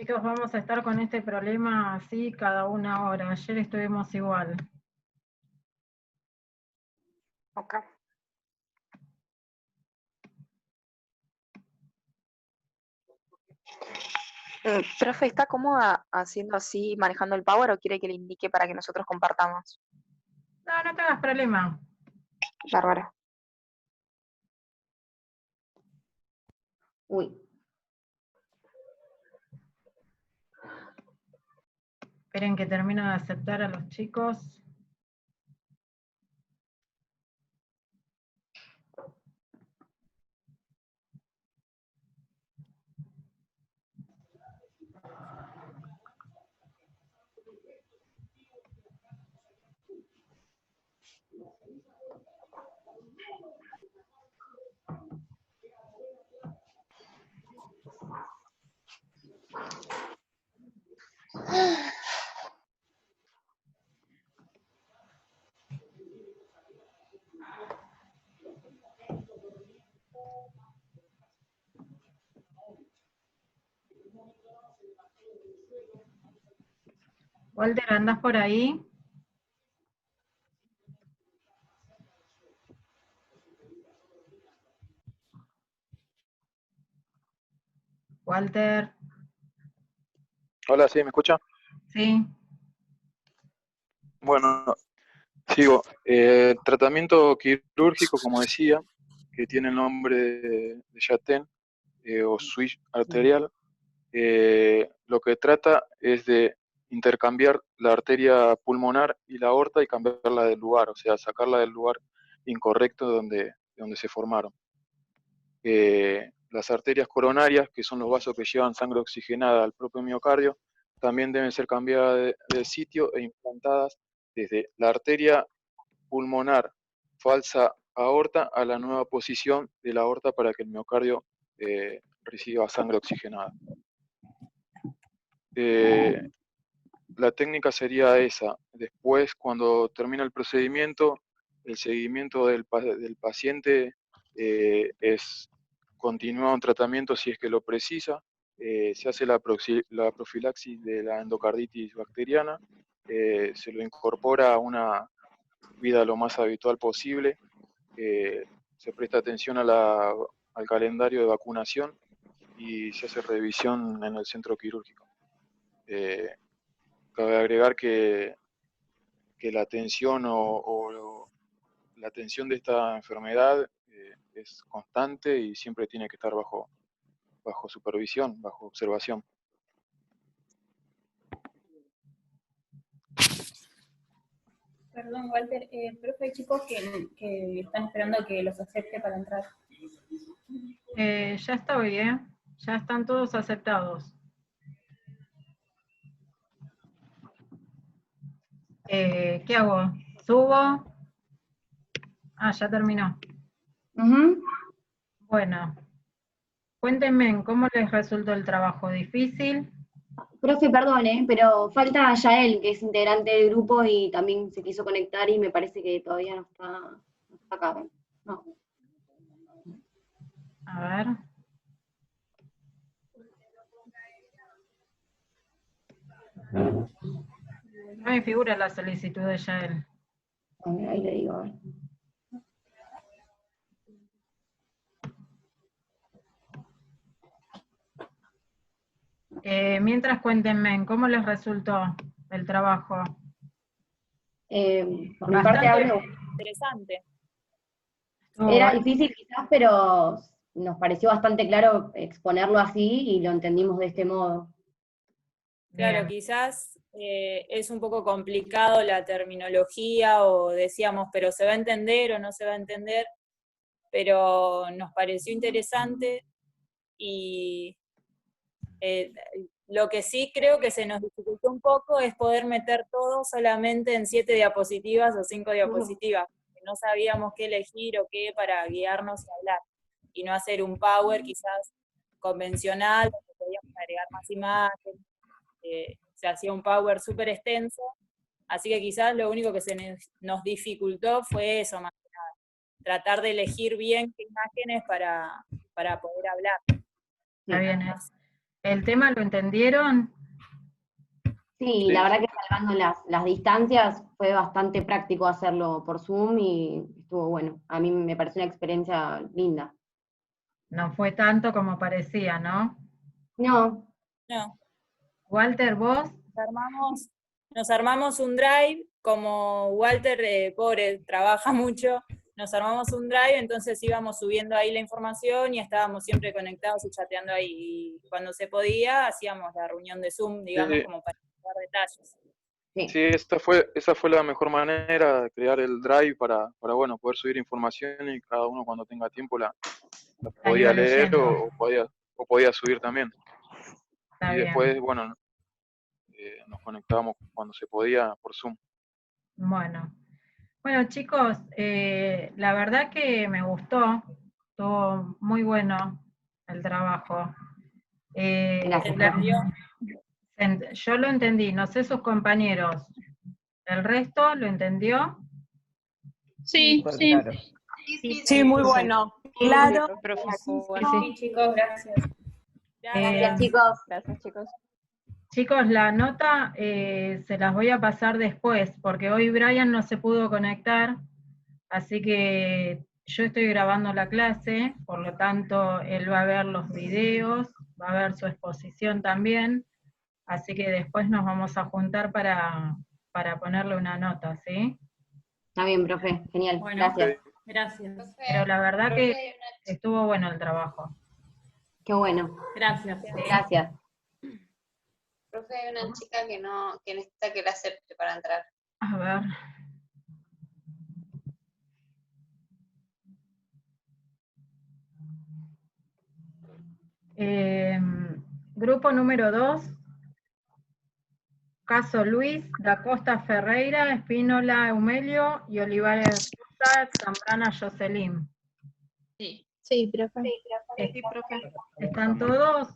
chicos, vamos a estar con este problema así cada una hora. Ayer estuvimos igual. Ok. Profe, ¿está cómoda haciendo así, manejando el Power, o quiere que le indique para que nosotros compartamos? No, no te hagas problema. Bárbara. Uy, Esperen que termino de aceptar a los chicos. Walter, ¿andás por ahí? Walter, Hola, ¿sí? ¿Me escucha? ¿sí? Bueno, sigo. Tratamiento quirúrgico, como decía, que tiene el nombre de Yaten, o switch arterial, lo que trata es de intercambiar la arteria pulmonar y la aorta y cambiarla del lugar, o sea, sacarla del lugar incorrecto donde se formaron. Las arterias coronarias, que son los vasos que llevan sangre oxigenada al propio miocardio, también deben ser cambiadas de sitio e implantadas desde la arteria pulmonar falsa aorta a la nueva posición de la aorta para que el miocardio reciba sangre oxigenada. La técnica sería esa. Después, cuando termina el procedimiento, el seguimiento del paciente es continuar un tratamiento si es que lo precisa. Se hace la profilaxis de la endocarditis bacteriana, se lo incorpora a una vida lo más habitual posible, se presta atención al calendario de vacunación y se hace revisión en el centro quirúrgico. Cabe agregar que la atención la atención de esta enfermedad es constante y siempre tiene que estar bajo supervisión, bajo observación. perdón, Walter, profe, hay chicos que están esperando que los acepte para entrar. Ya estoy, ¿eh? Ya están todos aceptados. ¿Qué hago? ¿Subo? Ah, ya terminó. Bueno, cuéntenme, ¿cómo les resultó el trabajo? ¿Difícil? Profe, perdone, pero falta Yael, que es integrante del grupo y también se quiso conectar y me parece que todavía no está acá. No. A ver. No me figura la solicitud de Yael. Ahí le digo, a ver. Mientras cuéntenme, ¿cómo les resultó el trabajo? Por mi parte hablo. Interesante. Era difícil quizás, pero nos pareció bastante claro exponerlo así y lo entendimos de este modo. Claro, quizás es un poco complicado la terminología, o decíamos, pero se va a entender o no se va a entender, pero nos pareció interesante y lo que sí creo que se nos dificultó un poco es poder meter todo solamente en 7 diapositivas o 5 diapositivas, porque no sabíamos qué elegir o qué para guiarnos y hablar, y no hacer un power quizás convencional, donde podíamos agregar más imágenes. Se hacía un power súper extenso, así que quizás lo único que nos dificultó fue eso, más que nada, tratar de elegir bien qué imágenes para poder hablar. Está bien. ¿El tema lo entendieron? Sí, Sí, la verdad sí. que salvando las distancias fue bastante práctico hacerlo por Zoom y estuvo bueno. A mí me pareció una experiencia linda. No fue tanto como parecía, ¿no? No, No, Walter, ¿vos? nos armamos un drive, como Walter, pobre, trabaja mucho, nos armamos un drive, entonces íbamos subiendo ahí la información y estábamos siempre conectados y chateando ahí. Y cuando se podía, hacíamos la reunión de Zoom, digamos, Sí, como para dar detalles. sí, sí, esa fue la mejor manera, crear el drive para bueno, poder subir información y cada uno cuando tenga tiempo la La podía iba leer leyendo. o podía subir también. Está Y bien. después, bueno, nos conectábamos cuando se podía por Zoom. Bueno. Bueno, chicos, la verdad que me gustó. Estuvo muy bueno el trabajo. gracias, ¿Se profe. entendió? Yo lo entendí, no sé sus compañeros. ¿El resto lo entendió? Sí, Súper sí. claro. Sí, muy bueno. Claro. Profe, Sí, Sí, chicos, gracias. Gracias, Eh, chicos. gracias, chicos. Chicos, la nota se las voy a pasar después, porque hoy Brian no se pudo conectar, así que yo estoy grabando la clase, por lo tanto él va a ver los videos, va a ver su exposición también, así que después nos vamos a juntar para ponerle una nota, ¿sí? Está bien, profe, genial, Bueno. gracias. Gracias. Pero la verdad que estuvo bueno el trabajo. Qué bueno, Gracias. gracias. Profe, hay una chica que necesita que la acepte para entrar. A ver. Grupo número 2, Caso Luis, Da Costa Ferreira, Espínola Eumelio y Olivares Sosa, Zambrana Jocelyn. Sí. Sí, profe. Sí, profe. ¿Están todos?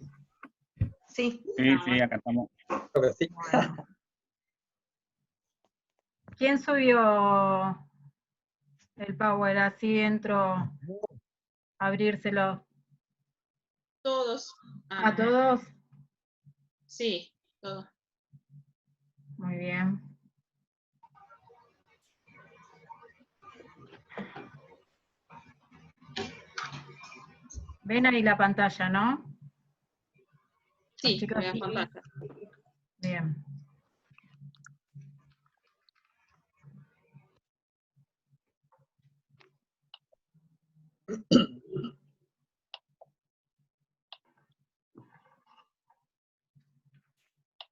Sí. Sí, acá estamos. Creo que sí. Bueno. ¿Quién subió el Power? Así entro a abrírselo. Todos. ¿A todos? Sí, todos. Muy bien. Ven ahí la pantalla, ¿no? Sí, chicos, voy a pantalla. Bien.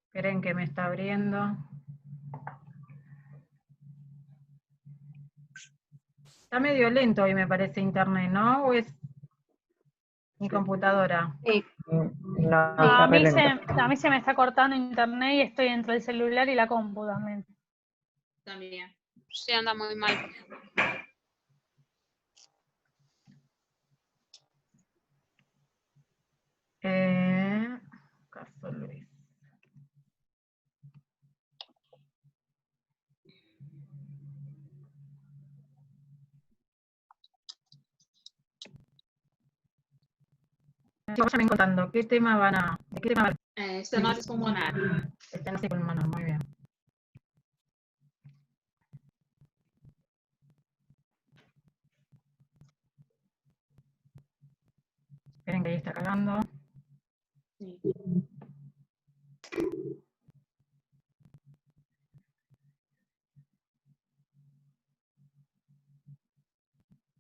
Esperen que me está abriendo. Está medio lento hoy me parece internet, ¿no? ¿O es mi computadora? Sí. No, A está re mí, lento. a mí se me está cortando internet y estoy entre el celular y la compu también. También. Sí, anda muy mal. Caso Luis. Vayan contando, ¿de qué tema van a hablar? Estenosis pulmonar. Estenosis pulmonar, muy bien. Esperen que ahí está cargando. Sí.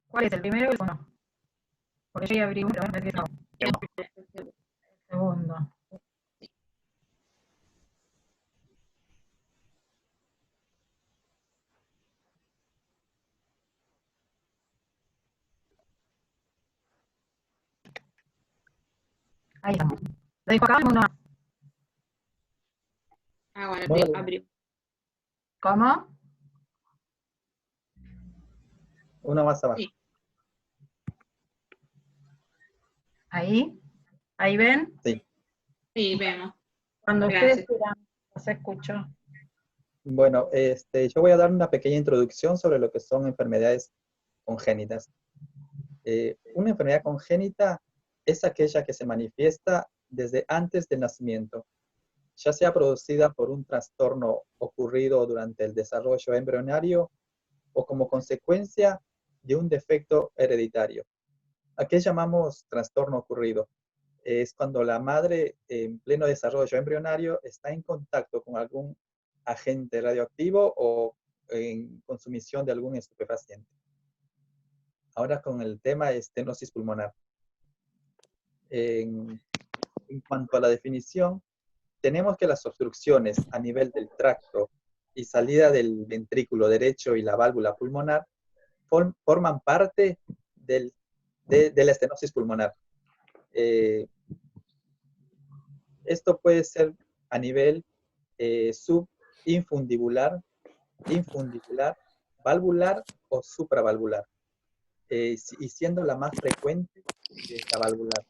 ¿Cuál es el primero o el segundo? Porque yo ya abrí uno, pero me parece que es el segundo. Ahí estamos. Lo dijo acá, uno. Ah, bueno, Bueno. abrió. ¿Cómo? Uno más abajo. Sí. Ahí. ¿Ahí ven? Sí. Sí, vemos. Cuando Gracias. ustedes quieran, los escucho. Bueno, yo voy a dar una pequeña introducción sobre lo que son enfermedades congénitas. Una enfermedad congénita es aquella que se manifiesta desde antes del nacimiento, ya sea producida por un trastorno ocurrido durante el desarrollo embrionario o como consecuencia de un defecto hereditario. ¿A qué llamamos trastorno ocurrido? Es cuando la madre en pleno desarrollo embrionario está en contacto con algún agente radioactivo o en consumición de algún estupefaciente. Ahora con el tema estenosis pulmonar. En cuanto a la definición, tenemos que las obstrucciones a nivel del tracto y salida del ventrículo derecho y la válvula pulmonar forman parte de la estenosis pulmonar. Esto puede ser a nivel subinfundibular, infundibular, valvular o supravalvular, y siendo la más frecuente la valvular.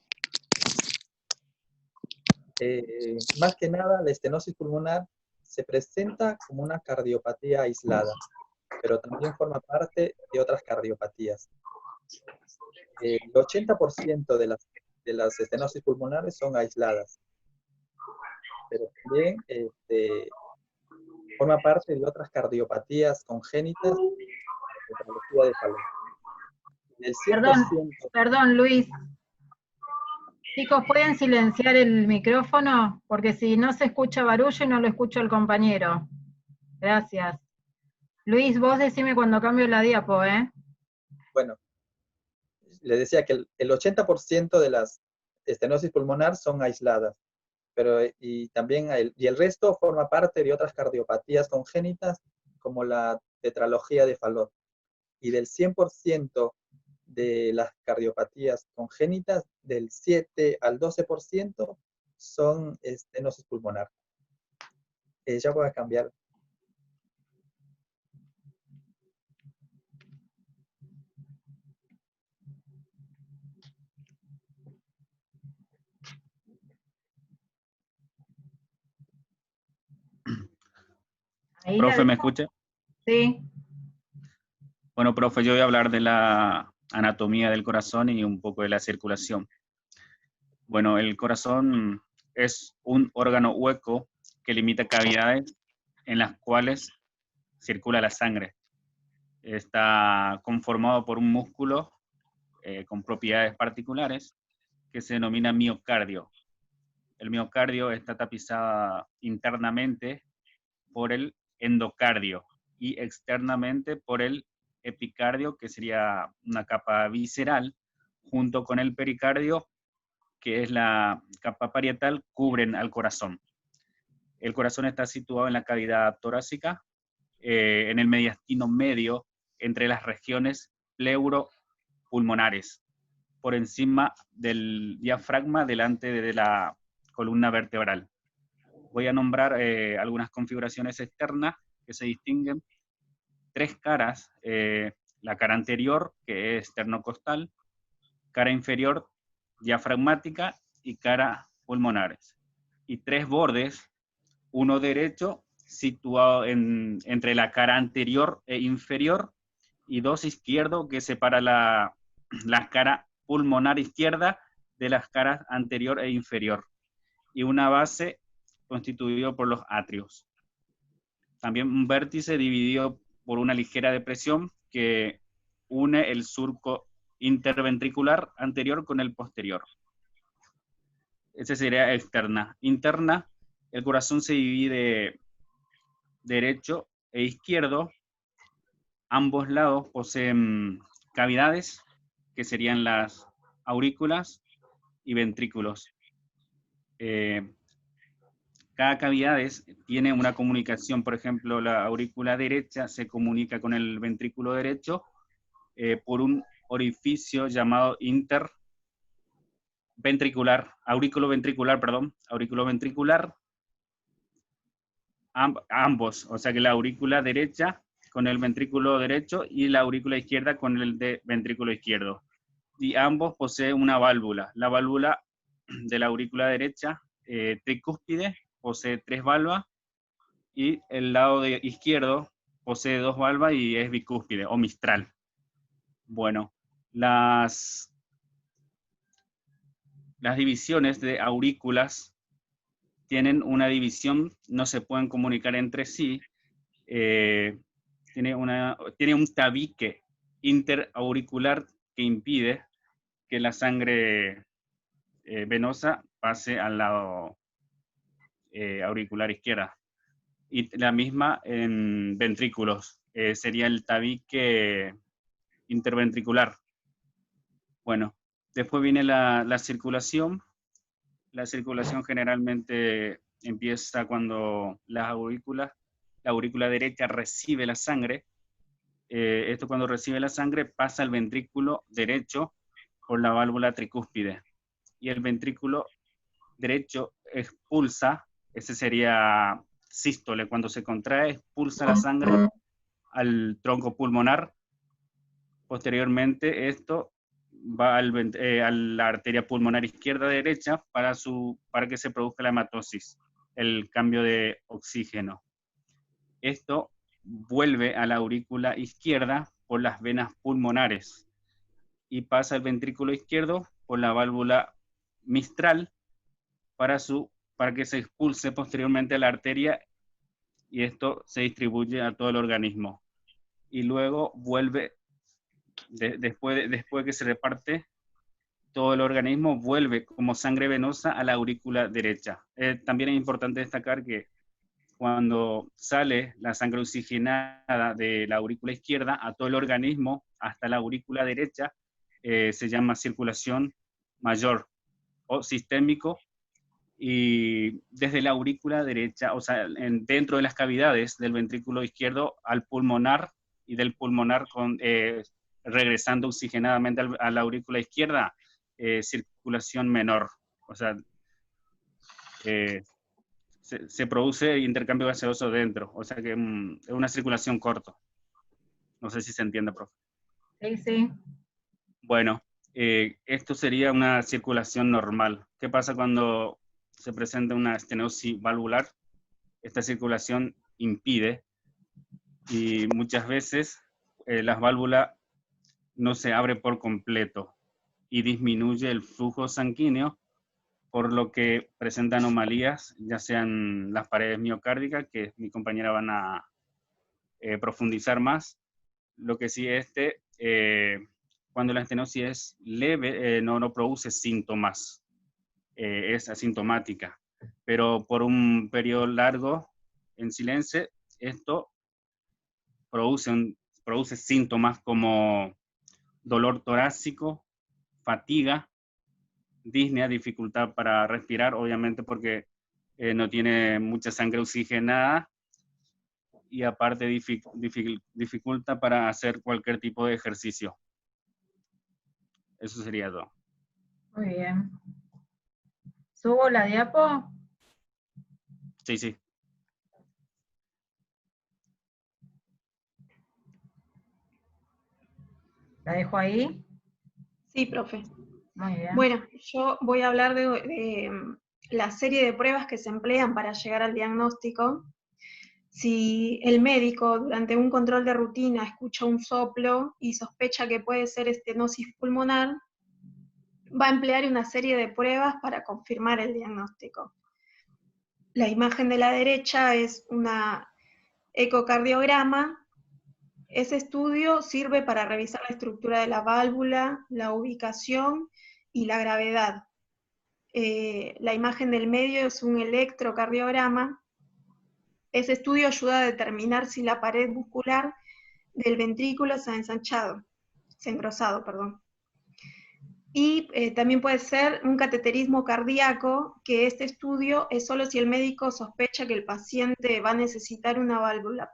Más que nada, la estenosis pulmonar se presenta como una cardiopatía aislada, pero también forma parte de otras cardiopatías. El 80% de las estenosis pulmonares son aisladas, pero también forma parte de otras cardiopatías congénitas de tetralogía de Fallot. El 100%, Perdón, Luis. Chicos, ¿pueden silenciar el micrófono? Porque si no se escucha barullo y no lo escucho el compañero. Gracias. Luis, vos decime cuando cambio la diapo, ¿eh? Bueno, les decía que el 80% de las estenosis pulmonar son aisladas, pero y el resto forma parte de otras cardiopatías congénitas como la tetralogía de Fallot. Y del 100% de las cardiopatías congénitas, del 7 al 12% son estenosis pulmonar. Ya voy a cambiar. Ahí Profe, ¿me escucha? Sí. Bueno, profe, yo voy a hablar de la anatomía del corazón y un poco de la circulación. Bueno, el corazón es un órgano hueco que limita cavidades en las cuales circula la sangre. Está conformado por un músculo con propiedades particulares que se denomina miocardio. El miocardio está tapizado internamente por el endocardio y externamente por el epicardio, que sería una capa visceral, junto con el pericardio, que es la capa parietal, cubren al corazón. El corazón está situado en la cavidad torácica, en el mediastino medio, entre las regiones pleuropulmonares, por encima del diafragma, delante de la columna vertebral. Voy a nombrar algunas configuraciones externas que se distinguen. 3 caras, la cara anterior, que es esternocostal, cara inferior, diafragmática, y cara pulmonares. Y 3 bordes, uno derecho, situado entre la cara anterior e inferior, y 2 izquierdo, que separa la cara pulmonar izquierda de las caras anterior e inferior. Y una base constituido por los atrios. También un vértice dividido por una ligera depresión que une el surco interventricular anterior con el posterior. Esa sería externa. Interna, el corazón se divide derecho e izquierdo. Ambos lados poseen cavidades, que serían las aurículas y ventrículos. Cada cavidad tiene una comunicación. Por ejemplo, la aurícula derecha se comunica con el ventrículo derecho por un orificio llamado aurículo ventricular, ambos, o sea que la aurícula derecha con el ventrículo derecho y la aurícula izquierda con el ventrículo izquierdo. Y ambos poseen una válvula. La válvula de la aurícula derecha, tricúspide, posee 3 valvas, y el lado izquierdo posee 2 valvas y es bicúspide o mistral. Bueno, las las divisiones de aurículas tienen una división, no se pueden comunicar entre sí, tiene un tabique interauricular que impide que la sangre venosa pase al lado auricular izquierda. Y la misma en ventrículos, sería el tabique interventricular. Bueno, después viene la circulación. La circulación generalmente empieza cuando la aurícula derecha recibe la sangre. Esto cuando recibe la sangre pasa al ventrículo derecho por la válvula tricúspide. Y el ventrículo derecho expulsa, ese sería sístole, cuando se contrae, expulsa la sangre al tronco pulmonar. Posteriormente esto va a la arteria pulmonar izquierda-derecha para que se produzca la hematosis, el cambio de oxígeno. Esto vuelve a la aurícula izquierda por las venas pulmonares y pasa al ventrículo izquierdo por la válvula mitral para que se expulse posteriormente a la arteria, y esto se distribuye a todo el organismo. Y luego vuelve, después de que se reparte todo el organismo, vuelve como sangre venosa a la aurícula derecha. También es importante destacar que cuando sale la sangre oxigenada de la aurícula izquierda a todo el organismo hasta la aurícula derecha, se llama circulación mayor o sistémico, y desde la aurícula derecha, o sea, dentro de las cavidades del ventrículo izquierdo al pulmonar, y del pulmonar regresando oxigenadamente a la aurícula izquierda, circulación menor. O sea, se produce intercambio gaseoso dentro, o sea que es una circulación corta. No sé si se entiende, profe. Sí, sí. Bueno, esto sería una circulación normal. ¿Qué pasa cuando se presenta una estenosis valvular? Esta circulación impide, y muchas veces las válvulas no se abren por completo y disminuye el flujo sanguíneo, por lo que presenta anomalías, ya sean las paredes miocárdicas, que mi compañera van a profundizar más. Lo que sí, cuando la estenosis es leve, no produce síntomas, es asintomática, pero por un periodo largo en silencio, esto produce síntomas como dolor torácico, fatiga, disnea, dificultad para respirar, obviamente porque no tiene mucha sangre oxigenada, y aparte dificulta para hacer cualquier tipo de ejercicio. Eso sería todo. Muy bien. ¿Subo la diapo? Sí, sí. ¿La dejo ahí? Sí, profe. Muy bien. Bueno, yo voy a hablar de la serie de pruebas que se emplean para llegar al diagnóstico. Si el médico durante un control de rutina escucha un soplo y sospecha que puede ser estenosis pulmonar, va a emplear una serie de pruebas para confirmar el diagnóstico. La imagen de la derecha es una ecocardiograma. Ese estudio sirve para revisar la estructura de la válvula, la ubicación y la gravedad. La imagen del medio es un electrocardiograma. Ese estudio ayuda a determinar si la pared muscular del ventrículo se ha engrosado. Y también puede ser un cateterismo cardíaco, que este estudio es solo si el médico sospecha que el paciente va a necesitar una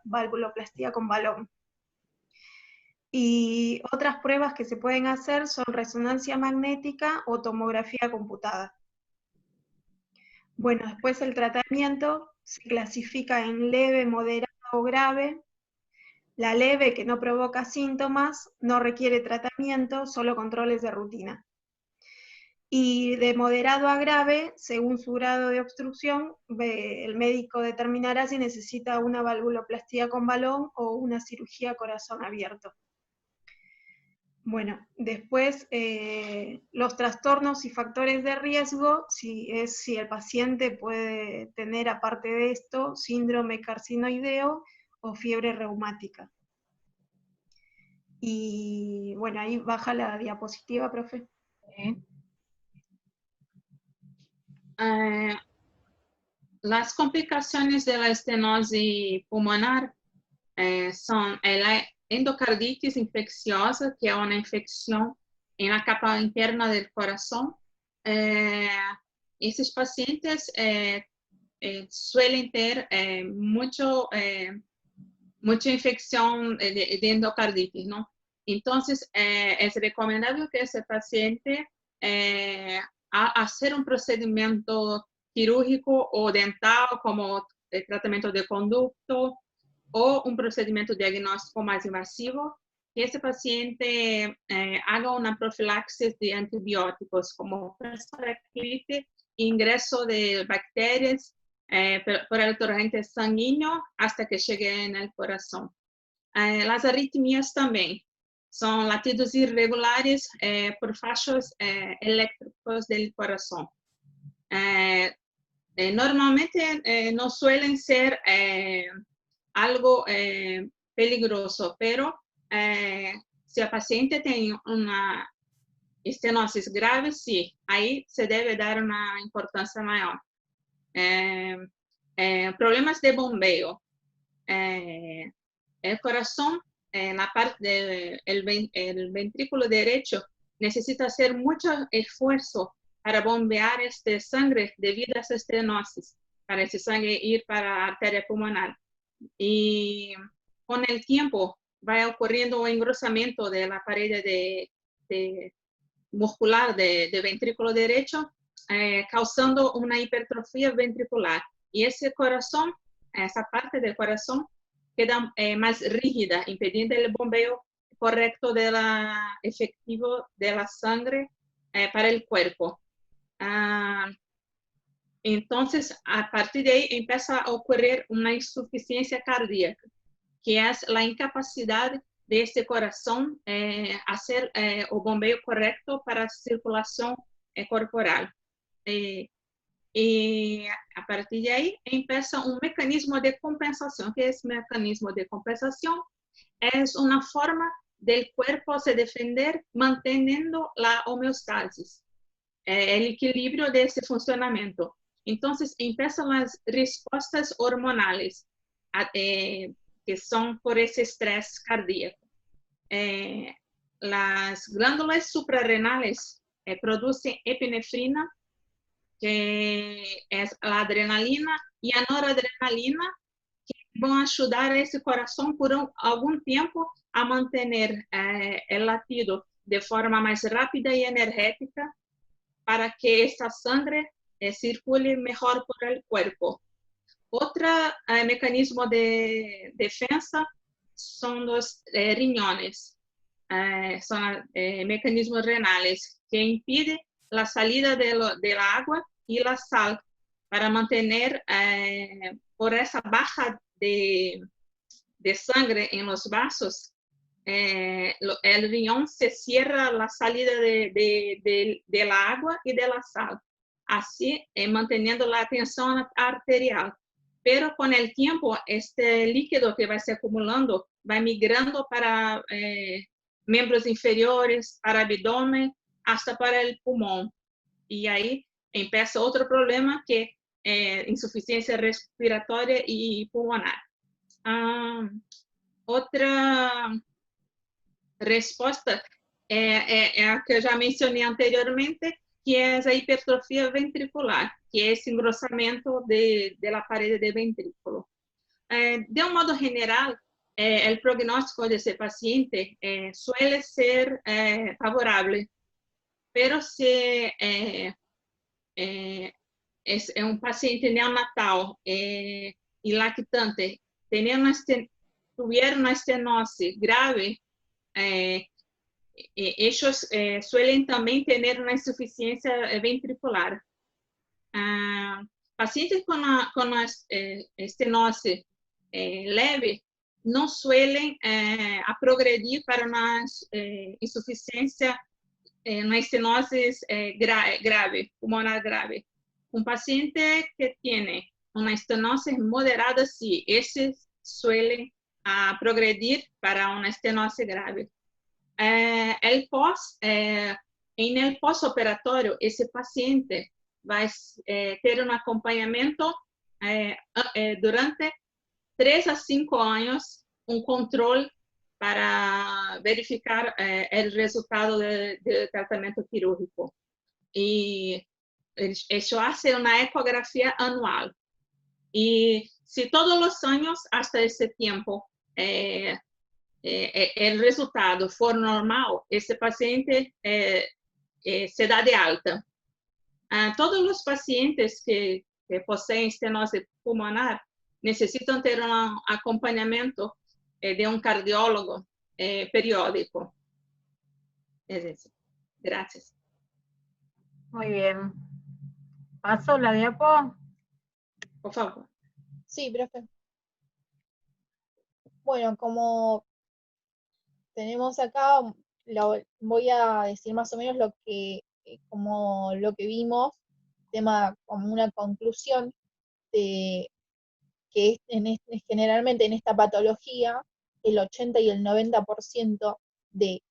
valvuloplastía con balón. Y otras pruebas que se pueden hacer son resonancia magnética o tomografía computada. Bueno, después el tratamiento se clasifica en leve, moderado o grave. La leve, que no provoca síntomas, no requiere tratamiento, solo controles de rutina. Y de moderado a grave, según su grado de obstrucción, el médico determinará si necesita una valvuloplastía con balón o una cirugía corazón abierto. Bueno, después los trastornos y factores de riesgo, si el paciente puede tener aparte de esto síndrome carcinoideo o fiebre reumática. Y bueno, ahí baja la diapositiva, profe. Las complicaciones de la estenosis pulmonar son la endocarditis infecciosa, que es una infección en la capa interna del corazón. Estos pacientes suelen tener mucha infección de endocarditis, ¿no? Entonces, es recomendable que ese paciente hacer un procedimiento quirúrgico o dental, como el tratamiento de conducto, o un procedimiento diagnóstico más invasivo, que ese paciente haga una profilaxis de antibióticos, como persoraclite, ingreso de bacterias por el torrente sanguíneo hasta que llegue en el corazón. Las arritmias también son latidos irregulares por fallos eléctricos del corazón. Normalmente no suelen ser algo peligroso, pero si el paciente tiene una estenosis grave, sí, ahí se debe dar una importancia mayor. Problemas de bombeo. El corazón, en la parte del ventrículo derecho, necesita hacer mucho esfuerzo para bombear esta sangre debido a esa estenosis, para esa sangre ir para la arteria pulmonar. Y con el tiempo va ocurriendo un engrosamiento de la pared muscular del ventrículo derecho, causando una hipertrofia ventricular. Y ese corazón, esa parte del corazón, queda más rígida, impidiendo el bombeo correcto efectivo de la sangre para el cuerpo. Entonces, a partir de ahí empieza a ocurrir una insuficiencia cardíaca, que es la incapacidad de este corazón hacer el bombeo correcto para la circulación corporal. Y a partir de ahí empieza un mecanismo de compensación. ¿Qué es mecanismo de compensación? Es una forma del cuerpo se defender manteniendo la homeostasis, el equilibrio de ese funcionamiento. Entonces empiezan las respuestas hormonales que son por ese estrés cardíaco. Las glándulas suprarrenales producen epinefrina, que es la adrenalina, y a noradrenalina, que van a ayudar a ese corazón por algún tiempo a mantener el latido de forma más rápida y energética para que esta sangre circule mejor por el cuerpo. Otro mecanismo de defensa son los riñones, son mecanismos renales que impiden la salida del agua y la sal para mantener por esa baja de sangre en los vasos. El riñón se cierra la salida del agua y de la sal, así manteniendo la tensión arterial. Pero con el tiempo, este líquido que va se acumulando va migrando para miembros inferiores, para abdomen, hasta para el pulmón. Y ahí empieza otro problema, que es insuficiencia respiratoria y pulmonar. Otra respuesta a que ya mencioné anteriormente, que es la hipertrofia ventricular, que es engrosamiento de la pared del ventrículo. De un modo general, el pronóstico de ese paciente suele ser favorable, pero si es un paciente neonatal y lactante, tuviera una estenosis grave, ellos suelen también tener una insuficiencia ventricular. Pacientes con estenosis leve no suelen a progredir para una insuficiencia, una estenosis grave, pulmonar grave. Un paciente que tiene una estenosis moderada, sí, ese suele progredir para una estenosis grave. En el postoperatorio, ese paciente va a tener un acompañamiento durante 3 a 5 años, un control para verificar el resultado del tratamiento quirúrgico. Y eso hace una ecografía anual. Y si todos los años hasta ese tiempo el resultado for normal, ese paciente se da de alta. Todos los pacientes que poseen estenosis pulmonar necesitan tener un acompañamiento de un cardiólogo periódico. Es eso. Gracias. Muy bien. ¿Paso la diapo? Por favor. Sí, profe. Bueno, como tenemos acá, voy a decir más o menos lo que vimos, tema como una conclusión de que generalmente en esta patología el 80 y el 90% de,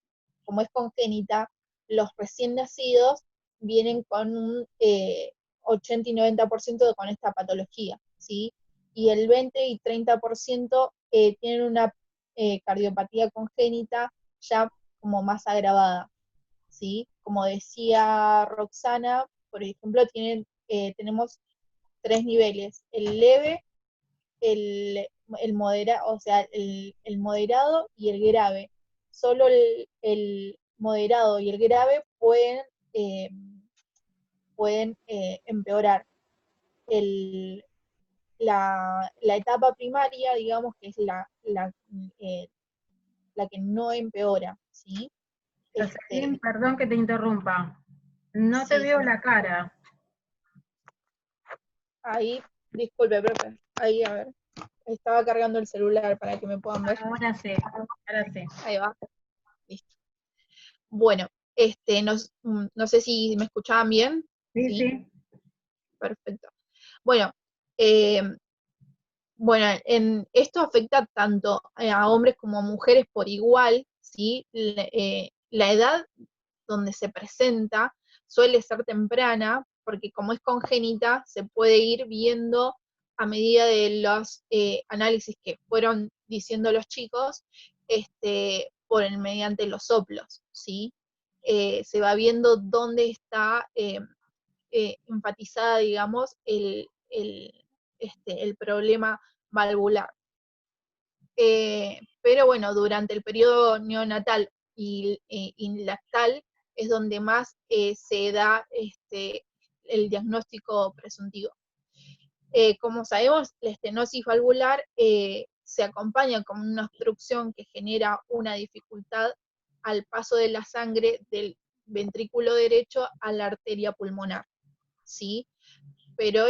como es congénita, los recién nacidos vienen con un 80 y 90% con esta patología, ¿sí? Y el 20 y 30% tienen una cardiopatía congénita ya como más agravada, ¿sí? Como decía Roxana, por ejemplo, tenemos 3 niveles: el leve, el moderado, o sea, el moderado y el grave. Solo el moderado y el grave pueden empeorar. La etapa primaria, digamos, que es la que no empeora, ¿sí? Jocelyn, perdón que te interrumpa. No Sí, te veo sí. la cara. Ahí, disculpe, profe. Ahí, a ver. Estaba cargando el celular para que me puedan ver. Ahora sí, ahora sí. Ahí va. Listo. Bueno, no sé si me escuchaban bien. Sí, sí. Perfecto. Bueno, esto afecta tanto a hombres como a mujeres por igual, ¿sí? La edad donde se presenta suele ser temprana, porque como es congénita, se puede ir viendo a medida de los análisis que fueron diciendo los chicos, mediante los soplos, ¿sí? Se va viendo dónde está enfatizada, digamos, el problema valvular. Pero bueno, durante el periodo neonatal y lactal es donde más se da el diagnóstico presuntivo. Como sabemos, la estenosis valvular se acompaña con una obstrucción que genera una dificultad al paso de la sangre del ventrículo derecho a la arteria pulmonar, ¿sí? Pero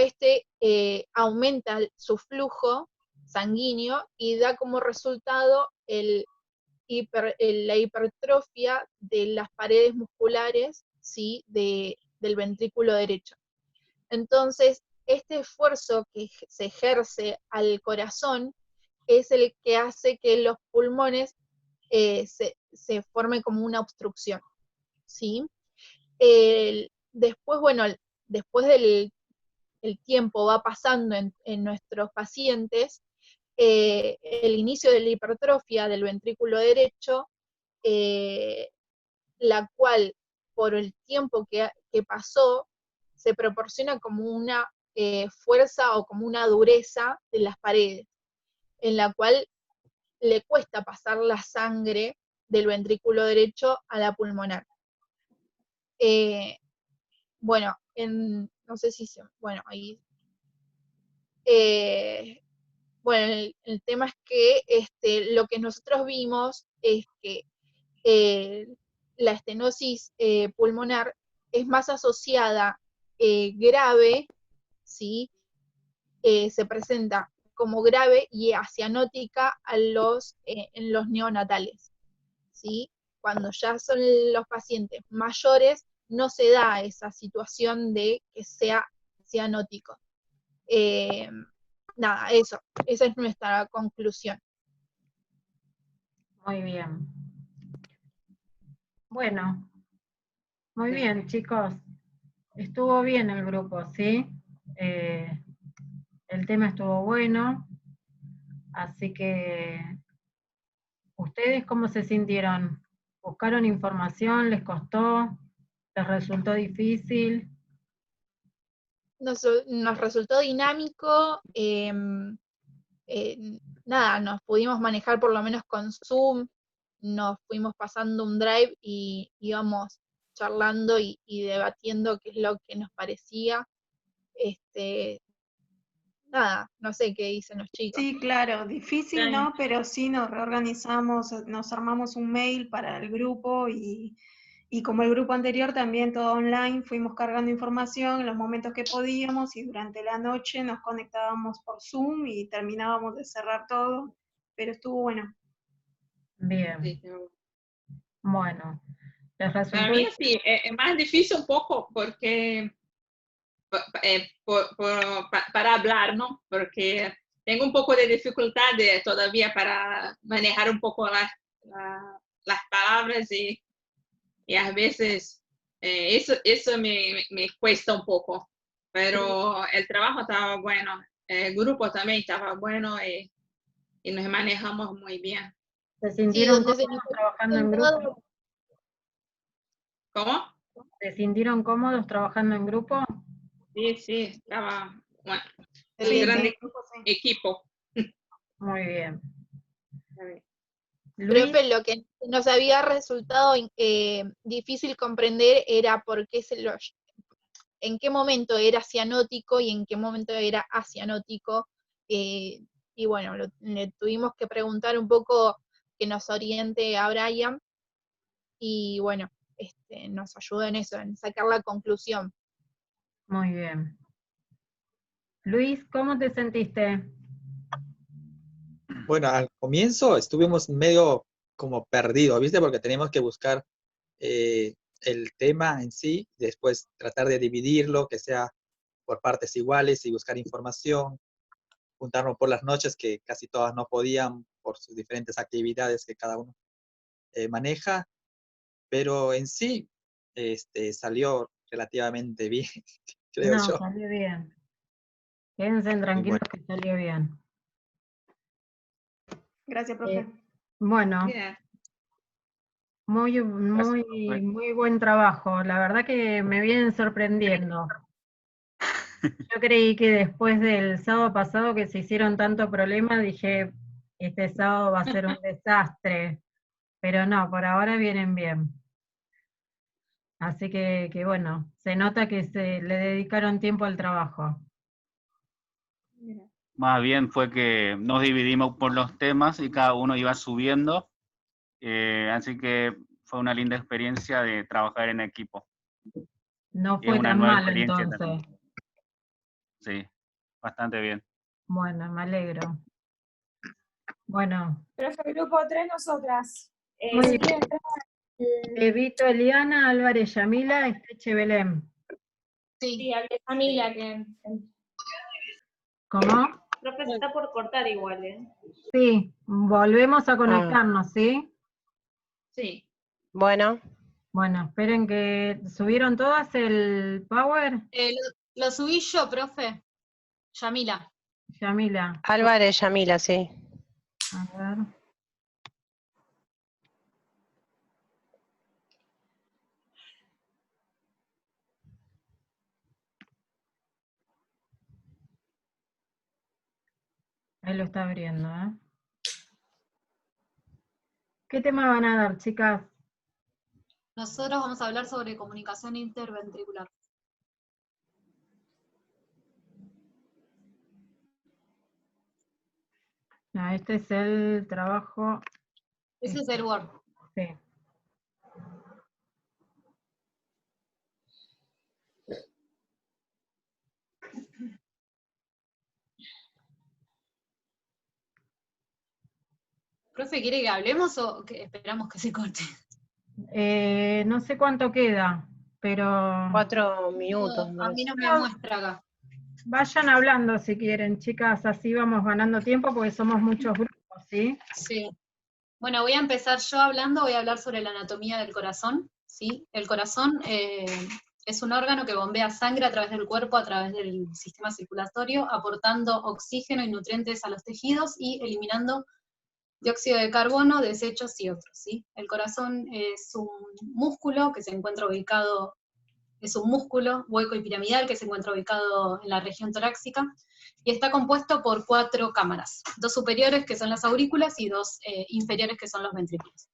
aumenta su flujo sanguíneo y da como resultado la hipertrofia de las paredes musculares, ¿sí? del ventrículo derecho. Entonces, este esfuerzo que se ejerce al corazón es el que hace que los pulmones se forme como una obstrucción, ¿sí? Después, bueno, después del tiempo va pasando en nuestros pacientes, el inicio de la hipertrofia del ventrículo derecho, la cual por el tiempo que pasó, se proporciona como una fuerza o como una dureza de las paredes, en la cual le cuesta pasar la sangre del ventrículo derecho a la pulmonar. Bueno, no sé si bueno, ahí. Bueno, el tema es que lo que nosotros vimos es que la estenosis pulmonar es más asociada grave, ¿sí? Se presenta como grave y acianótica en los neonatales, ¿sí? Cuando ya son los pacientes mayores, no se da esa situación de que sea cianótico. Nada, esa es nuestra conclusión. Muy bien. Bueno, muy bien, chicos. Estuvo bien el grupo, ¿sí? El tema estuvo bueno, así que, ¿ustedes cómo se sintieron? ¿Buscaron información? ¿Les costó? ¿Les resultó difícil? Nos resultó dinámico, nada, nos pudimos manejar por lo menos con Zoom, nos fuimos pasando un drive y íbamos charlando y debatiendo qué es lo que nos parecía. Nada, no sé qué dicen los chicos. Sí, claro, difícil no, pero sí nos reorganizamos, nos armamos un mail para el grupo y como el grupo anterior también todo online, fuimos cargando información en los momentos que podíamos y durante la noche nos conectábamos por Zoom y terminábamos de cerrar todo, pero estuvo bueno. Bien. Bueno, ¿les Para resultó mí difícil? sí, es más difícil un poco porque para hablar, ¿no? Porque tengo un poco de dificultad todavía para manejar un poco las palabras y a veces eso me cuesta un poco, pero el trabajo estaba bueno, el grupo también estaba bueno y nos manejamos muy bien. ¿Se Sí, sintieron donde se cómodos nos trabajando en grupo? ¿Cómo? ¿Se sintieron cómodos trabajando en grupo? Sí, estaba bueno, un Sí, gran sí. equipo. Muy bien. Luis, Profe, lo que nos había resultado difícil comprender era por qué en qué momento era cianótico y en qué momento era acianótico. Y bueno, le tuvimos que preguntar un poco que nos oriente a Brian y bueno, nos ayudó en eso, en sacar la conclusión. muy bien. Luis, ¿cómo te sentiste? Bueno, al comienzo estuvimos medio como perdidos, ¿viste? Porque teníamos que buscar el tema en sí, después tratar de dividirlo, que sea por partes iguales y buscar información, juntarnos por las noches, que casi todas no podían por sus diferentes actividades que cada uno maneja, pero en sí salió relativamente bien, creo No, yo. salió bien. Quédense Y tranquilos bueno, que salió bien. Gracias, profe. Bueno, Yeah. muy, Gracias, muy, profe. muy buen trabajo. La verdad que me vienen sorprendiendo. Yo creí que después del sábado pasado que se hicieron tanto problema, dije, este sábado va a ser un desastre. Pero no, por ahora vienen bien. Así que bueno, se nota que se le dedicaron tiempo al trabajo. Más bien fue que nos dividimos por los temas y cada uno iba subiendo, así que fue una linda experiencia de trabajar en equipo. No Y es fue una tan nueva mal experiencia entonces. también. Sí, bastante bien. Bueno, me alegro. Bueno, Profe, grupo 3, nosotras. muy Si bien. quieren entrar, Evito Eliana, Álvarez Yamila, Esteche Belén. sí, al de familia ¿Cómo? Profe, se está por cortar igual, Sí, volvemos a conectarnos, ¿sí? Sí. Bueno, Bueno, esperen que... ¿Subieron todas el Power? Lo subí yo, profe. Yamila. Yamila. Álvarez Yamila, sí. A ver. Ahí lo está abriendo, ¿eh? ¿Qué tema van a dar, chicas? Nosotros vamos a hablar sobre comunicación interventricular. No, este es el trabajo... Ese es el Word. Sí. Profe, ¿quiere que hablemos o que esperamos que se corte? No sé cuánto queda, pero 4 minutos. No, a mí no me muestra acá. vayan hablando si quieren, chicas, así vamos ganando tiempo porque somos muchos grupos, ¿sí? Sí. Bueno, voy a empezar yo hablando, voy a hablar sobre la anatomía del corazón, ¿sí? El corazón es un órgano que bombea sangre a través del cuerpo, a través del sistema circulatorio, aportando oxígeno y nutrientes a los tejidos y eliminando dióxido de carbono, desechos y otros, ¿sí? El corazón es un músculo que se encuentra ubicado, es un músculo hueco y piramidal que se encuentra ubicado en la región torácica, y está compuesto por 4 cámaras, 2 superiores que son las aurículas y 2 inferiores que son los ventrículos.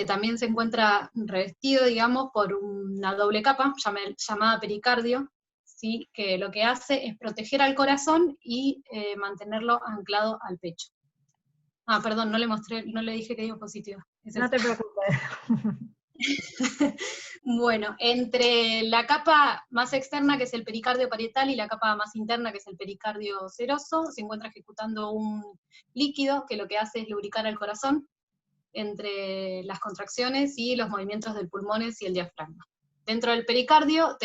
También se encuentra revestido, digamos, por una doble capa llamada pericardio, ¿sí? Que lo que hace es proteger al corazón y mantenerlo anclado al pecho. Ah, perdón, no le dije que diapositiva. No te preocupes. Bueno, entre la capa más externa, que es el pericardio parietal, y la capa más interna, que es el pericardio seroso, se encuentra ejecutando un líquido que lo que hace es lubricar al corazón entre las contracciones y los movimientos del pulmones y el diafragma. Dentro del pericardio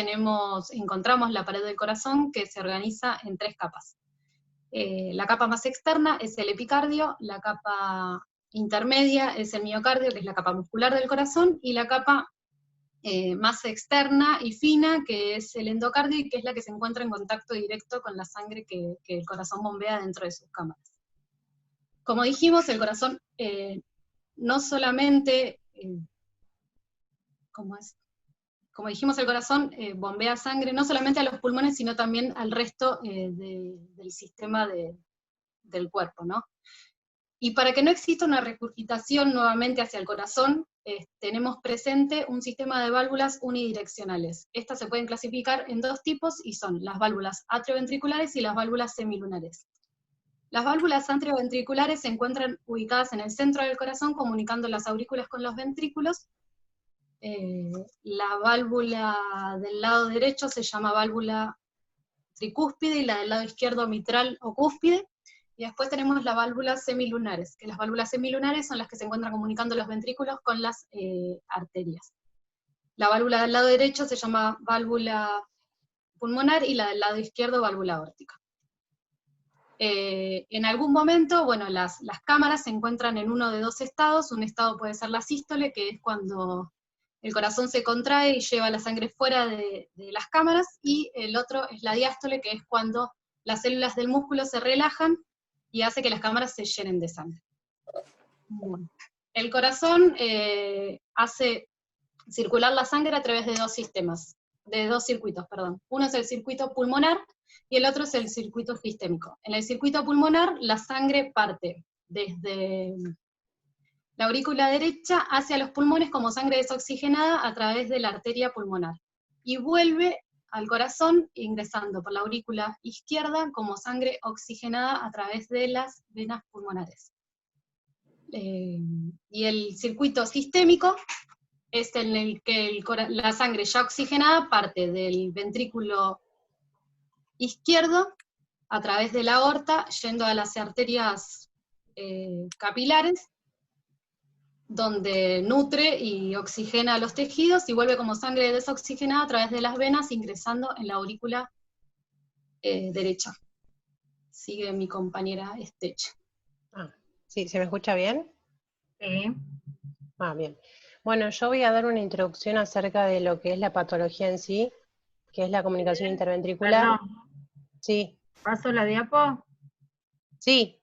encontramos la pared del corazón, que se organiza en 3 capas. La capa más externa es el epicardio, la capa intermedia es el miocardio, que es la capa muscular del corazón, y la capa más externa y fina, que es el endocardio, y que es la que se encuentra en contacto directo con la sangre que el corazón bombea dentro de sus cámaras. Como dijimos, el corazón no solamente, como dijimos, el corazón bombea sangre no solamente a los pulmones, sino también al resto del sistema del cuerpo, ¿no? Y para que no exista una regurgitación nuevamente hacia el corazón, tenemos presente un sistema de válvulas unidireccionales. Estas se pueden clasificar en 2 tipos, y son las válvulas atrioventriculares y las válvulas semilunares. Las válvulas atrioventriculares se encuentran ubicadas en el centro del corazón, comunicando las aurículas con los ventrículos. La válvula del lado derecho se llama válvula tricúspide, y la del lado izquierdo mitral o cúspide. Y después tenemos las válvulas semilunares, que las válvulas semilunares son las que se encuentran comunicando los ventrículos con las arterias. La válvula del lado derecho se llama válvula pulmonar, y la del lado izquierdo válvula aórtica. En algún momento, bueno, las cámaras se encuentran en uno de 2 estados. Un estado puede ser la sístole, que es cuando el corazón se contrae y lleva la sangre fuera de las cámaras, y el otro es la diástole, que es cuando las células del músculo se relajan y hace que las cámaras se llenen de sangre. Bueno, el corazón hace circular la sangre a través de 2 circuitos, perdón. Uno es el circuito pulmonar y el otro es el circuito sistémico. En el circuito pulmonar, la sangre parte desde la aurícula derecha hacia los pulmones como sangre desoxigenada a través de la arteria pulmonar, y vuelve al corazón ingresando por la aurícula izquierda como sangre oxigenada a través de las venas pulmonares. Y el circuito sistémico es en el que la sangre ya oxigenada parte del ventrículo izquierdo a través de la aorta, yendo a las arterias capilares, donde nutre y oxigena los tejidos, y vuelve como sangre desoxigenada a través de las venas, ingresando en la aurícula derecha. Sigue mi compañera Estech. Sí, ¿se me escucha bien? Sí. Bien. Bueno, yo voy a dar una introducción acerca de lo que es la patología en sí, que es la comunicación interventricular. Perdón. Sí. ¿Paso la diapo? Sí.